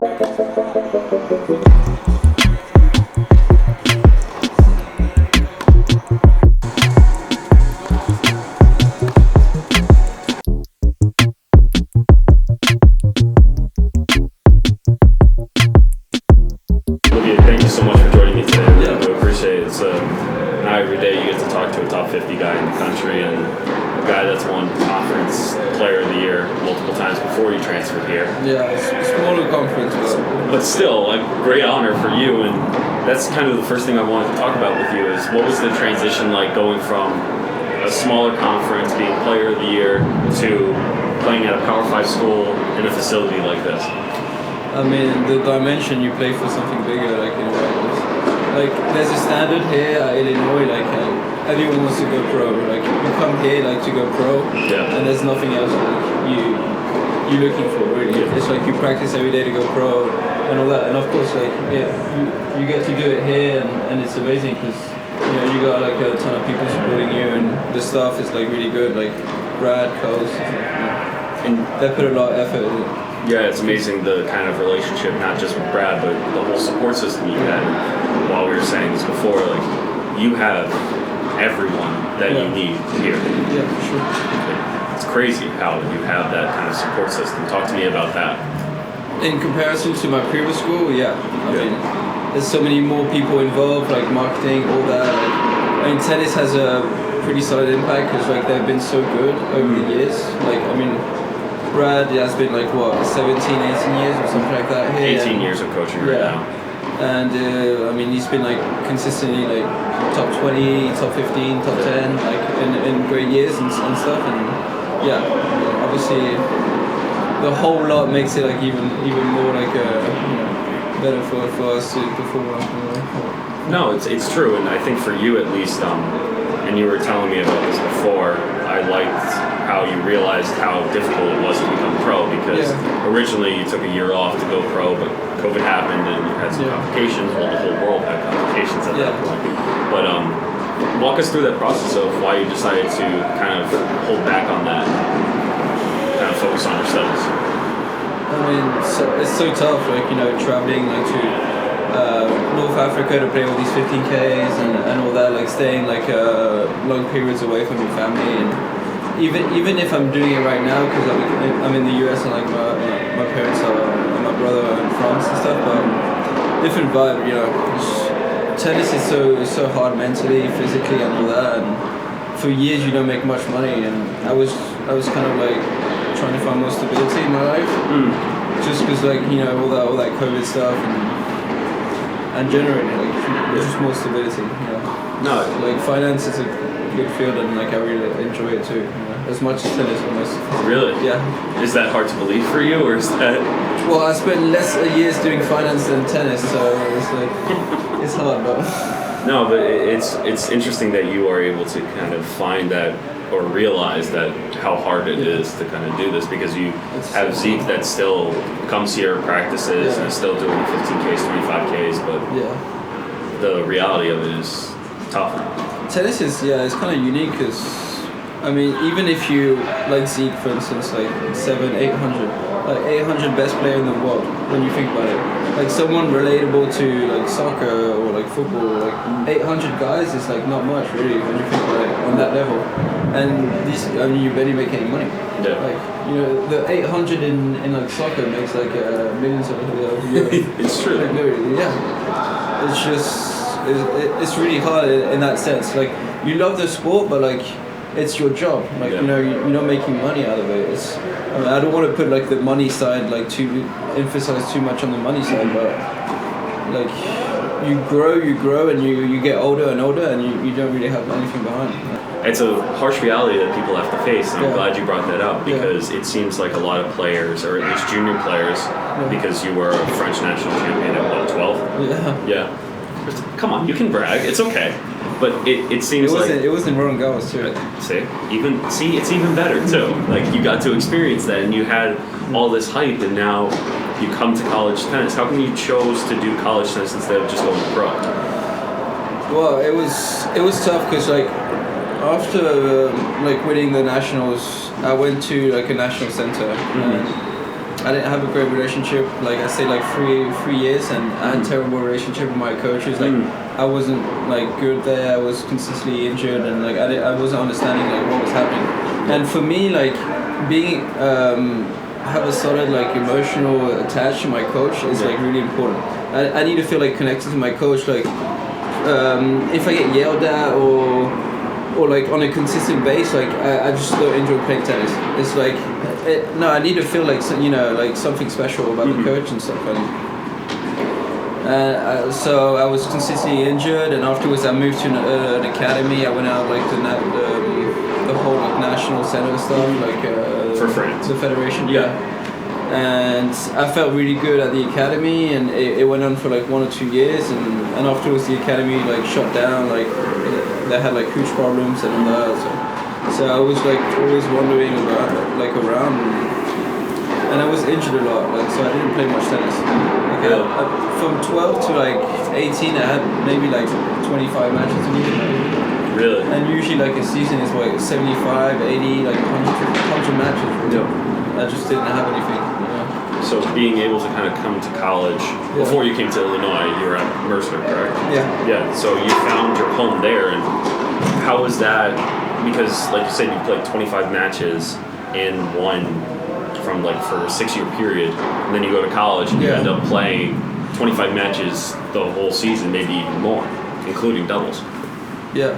Olivier, thank you so much for joining me today. I really appreciate it. It's now every day you get to talk to a top 50 guy in the country and a guy that's won conference player of the year multiple times before you transferred here. Yeah, it's a smaller conference, but still, like, great honor for you. And that's kind of the first thing I wanted to talk about with you is what was the transition like going from a smaller conference, being player of the year, to playing at a Power 5 school in a facility like this? I mean, the dimension you play for something bigger, like in a way. Like, there's a standard here at Illinois, like everyone wants to go pro. Like, you come here like to go pro, and there's nothing else like you're looking for really. Yeah. It's like you practice every day to go pro and all that. And of course, like you get to do it here, and it's amazing because you got like a ton of people supporting you, and the staff is like really good. Like Brad, Coast, and they put a lot of effort in it. Yeah, it's amazing the kind of relationship, not just with Brad, but the whole support system you had. While we were saying this before, like, you have everyone that you need here. Yeah, for sure. It's crazy how you have that kind of support system. Talk to me about that. In comparison to my previous school, I mean, there's so many more people involved, like marketing, all that. Like, I mean, tennis has a pretty solid impact because like they've been so good over the years. Like, I mean, Brad has been like, what, 17, 18 years or something like that here. 18 years of coaching right now. And I mean, he's been like consistently like top 20, top 15, top 10, like in great years and stuff. And obviously the whole lot makes it like even more like better for us to perform. No, it's true, and I think for you at least, and you were telling me about this before, I liked how you realized how difficult it was to become pro because originally you took a year off to go pro, but COVID happened and you had some complications. Well, the whole world had complications at that point. But walk us through that process of why you decided to kind of hold back on that, kind of focus on your studies. I mean, it's so tough, like, traveling like to North Africa to play all these 15Ks and all that, like staying like long periods away from your family. And even if I'm doing it right now, because I'm in the US and like my parents and my brother are in France and stuff, but different vibe, tennis is so hard mentally, physically and all that, and for years you don't make much money, and I was kind of like trying to find more stability in my life, just because like all that COVID stuff and generally like just more stability. No, like finance is a good field and like I really enjoy it too. As much as tennis almost. Really? Yeah. Is that hard to believe for you, or is that? Well, I spent less years doing finance than tennis, so it's like it's hard, but. No, but it's interesting that you are able to kind of find that or realize that how hard it is to kind of do this because you have Zeke that still comes here, practices, and is still doing 15Ks, 25Ks, but the reality of it is tough. Tennis is it's kind of unique because. I mean, even if you, like Zeke, for instance, like 700, 800, like 800 best player in the world, when you think about it. Like someone relatable to like soccer or like football, like 800 guys is like not much really when you think about it on that level. And these, I mean, you barely make any money. Yeah. Like, the 800 in like soccer makes like millions of euros. It's true. Like literally, It's just, it's really hard in that sense. Like, you love the sport, but like, it's your job, like you're not making money out of it. I don't want to put like the money side, like to emphasize too much on the money side, but like you grow, and you get older and older, and you don't really have anything behind. It's a harsh reality that people have to face, and I'm glad you brought that up because it seems like a lot of players, or at least junior players, because you were a French national champion at what, 12? Yeah. Come on, you can brag. It's okay. But it seems it was in Roland Garros too. It's even better too. Like you got to experience that, and you had all this hype, and now you come to college tennis. How come you chose to do college tennis instead of just going pro? Well, it was tough because like after like winning the nationals, I went to like a national center. I didn't have a great relationship. Like I say, like 3 years, and I had a terrible relationship with my coaches. Like I wasn't like good there. I was consistently injured, and like I wasn't understanding like what was happening. And for me, like being have a solid like emotional attached to my coach is like really important. I need to feel like connected to my coach. Like if I get yelled at or like on a consistent base, like I just don't enjoy playing tennis. It's like no, I need to feel like like something special about the coach and stuff. And so I was consistently injured, and afterwards I moved to an academy. I went out like the whole like national center stuff, like for France, the federation. And I felt really good at the academy, and it went on for like 1 or 2 years, and afterwards the academy like shut down, like they had like huge problems and all that. So I was like always wandering around, and I was injured a lot, like so I didn't play much tennis. Like from 12 to like 18, I had maybe like 25 matches a year. Really? And usually like a season is like 75, 80, like 100 matches. I just didn't have anything. So being able to kind of come to college, before you came to Illinois, you were at Mercer, correct? Yeah. Yeah, so you found your home there, and how was that? Because like you said, you played 25 matches and won from like for a 6-year period, and then you go to college and you end up playing 25 matches the whole season, maybe even more, including doubles. Yeah.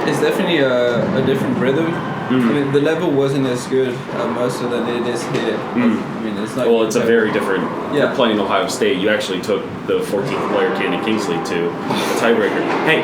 It's definitely a different rhythm. I mean, the level wasn't as good at Mercer than it is here. I mean, it's not. Well, it's a very different. You're playing Ohio State. You actually took the 14th player, Candy Kingsley, to a tiebreaker. Hey,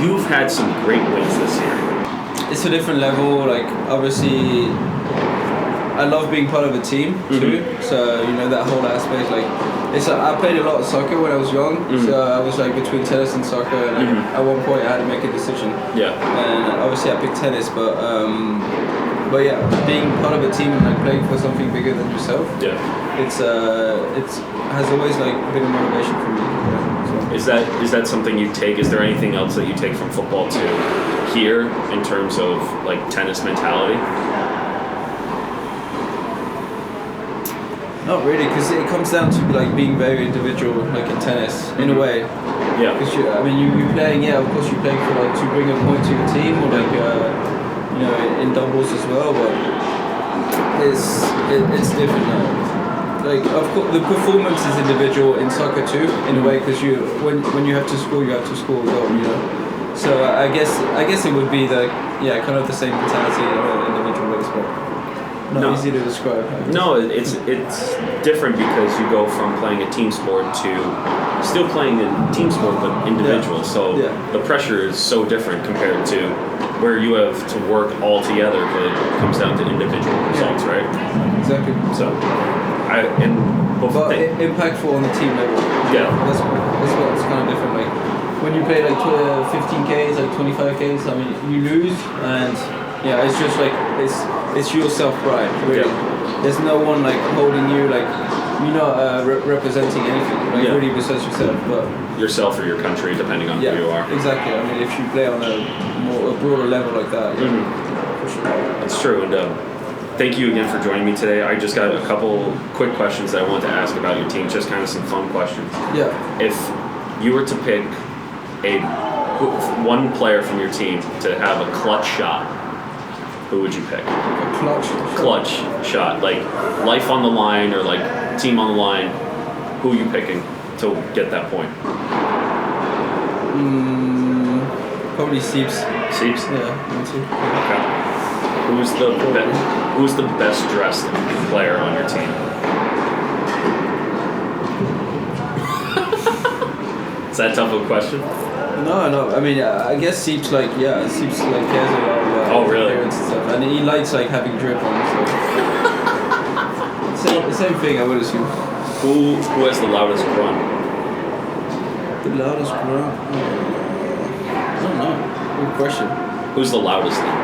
you've had some great wins this year. It's a different level. Like obviously, I love being part of a team too. So that whole aspect. Like, I played a lot of soccer when I was young. So I was like between tennis and soccer. And at one point, I had to make a decision. Yeah. And obviously, I picked tennis. But yeah, being part of a team and like playing for something bigger than yourself. Yeah. It's has always like been a motivation for me. So. Is that something you take? Is there anything else that you take from football to here in terms of like tennis mentality? Not really, because it comes down to like being very individual, like in tennis, in a way. Yeah. Because you're playing. Of course, you're playing for like to bring a point to your team, or like in doubles as well. But it's different now. Like of course, the performance is individual in soccer too, in a way, because when you have to score, you have to score a goal. So I guess it would be kind of the same mentality in individual ways, but. Not easy to describe. No, it's different because you go from playing a team sport to still playing a team sport but individual. So the pressure is so different compared to where you have to work all together, but it comes down to individual results, right? Exactly. So, impactful on the team level. Yeah, that's what's kind of different. Like when you play like 15Ks, like 25Ks, I mean you lose and. Yeah, it's just like it's your self-pride, really. Yeah. There's no one like holding you, like you're not representing anything, like really besides yourself, but yourself or your country, depending on who you are. Exactly. I mean, if you play on a broader level like that, for sure. That's true. And thank you again for joining me today. I just got a couple quick questions that I want to ask about your team, just kind of some fun questions. Yeah. If you were to pick one player from your team to have a clutch shot. Who would you pick? A clutch shot, like life on the line or like team on the line. Who are you picking to get that point? Probably Seeps. Seeps? Yeah, me too. Okay. Who's the best dressed player on your team? Is that tough of a question? No. I mean, I guess Seeps cares a lot about appearance and stuff, and he likes like having drip on. So same thing, I would assume. Who has the loudest grunt? The loudest grunt? I don't know. Good question. Who's the loudest then?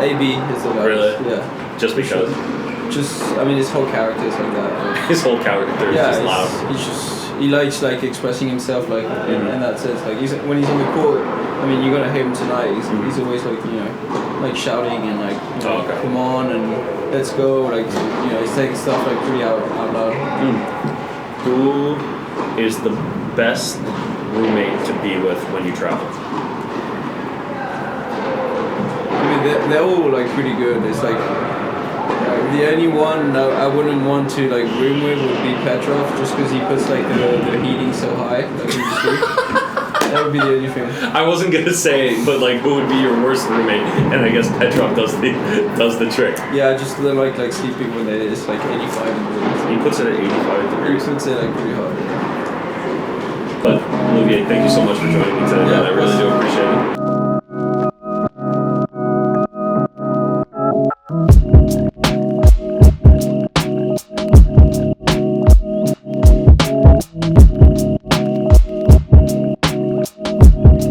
AB is the loudest. Really? Yeah. Just because? I mean, his whole character is like that. His whole character is just loud. he likes like expressing himself like in that sense. Like when he's on the court, I mean, you're gonna hear him tonight. He's always like like shouting and like come on and let's go. Like he's taking stuff like pretty out loud. Who is the best roommate to be with when you travel? I mean, they're all like pretty good. It's like the only one I wouldn't want to like room with would be Petrov, just because he puts like the heating so high. Like in the street. That would be the only thing. I wasn't gonna say, but like, who would be your worst roommate? And I guess Petrov does the trick. Yeah, I just don't like sleeping when it's like 85 degrees. He puts it at 85 degrees. He puts it like pretty hard. But Olivier, thank you so much for joining me today. Yeah, I really do appreciate it.